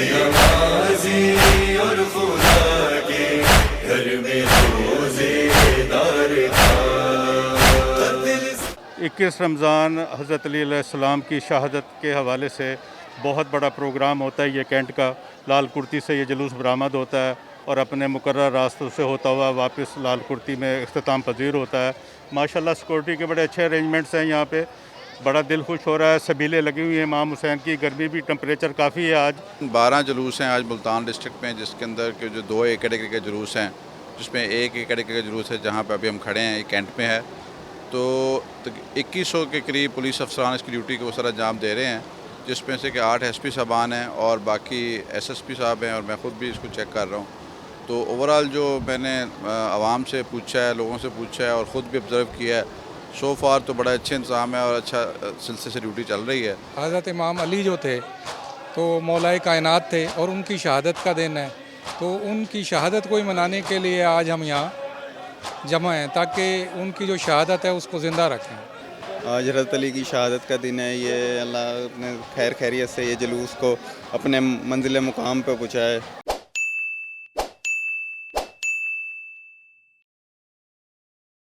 नमाज़ी और खुदा के घर में रोज़ेदार था। 21 रमज़ान हज़रत अली अलैहिस्सलाम की शहादत के हवाले से बहुत बड़ा प्रोग्राम होता है। ये कैंट का लाल कुर्ती से ये जुलूस बरामद होता है और अपने मुकर्रर रास्तों से होता हुआ वापस लाल कुर्ती में इख्तिताम पजीर होता है। माशाल्लाह सिक्योरिटी के बड़े अच्छे अरेंजमेंट्स हैं यहाँ पे। बड़ा दिल खुश हो रहा है। सबीलें लगी हुई हैं इमाम हुसैन की। गर्मी भी टेम्परेचर काफ़ी है आज। 12 जुलूस हैं आज मुल्तान डिस्ट्रिक्ट में, जिसके अंदर के जो 2 एकड़ के जुलूस हैं, जिसमें 1 एकड़ का जुलूस है जहाँ पे अभी हम खड़े हैं, ये कैंट में है। तो 2100 के करीब पुलिस अफसरान इसकी ड्यूटी को सर अंजाम दे रहे हैं, जिसमें से कि 8 SP साहबान हैं और बाकी SSP साहब हैं और मैं ख़ुद भी इसको चेक कर रहा हूँ। तो ओवरऑल जो मैंने आवाम से पूछा है, लोगों से पूछा है और ख़ुद भी ऑब्ज़र्व किया है, सो फार तो बड़ा अच्छे इंतज़ाम है और अच्छा सिलसिले से ड्यूटी चल रही है। हज़रत इमाम अली जो थे तो मौलाए कायनात थे और उनकी शहादत का दिन है, तो उनकी शहादत को ही मनाने के लिए आज हम यहाँ जमा हैं ताकि उनकी जो शहादत है उसको ज़िंदा रखें। आज हज़रत अली की शहादत का दिन है। ये अल्लाह ने खैर खैरियत से ये जुलूस को अपने मंजिल मुकाम पर पहुँचाए।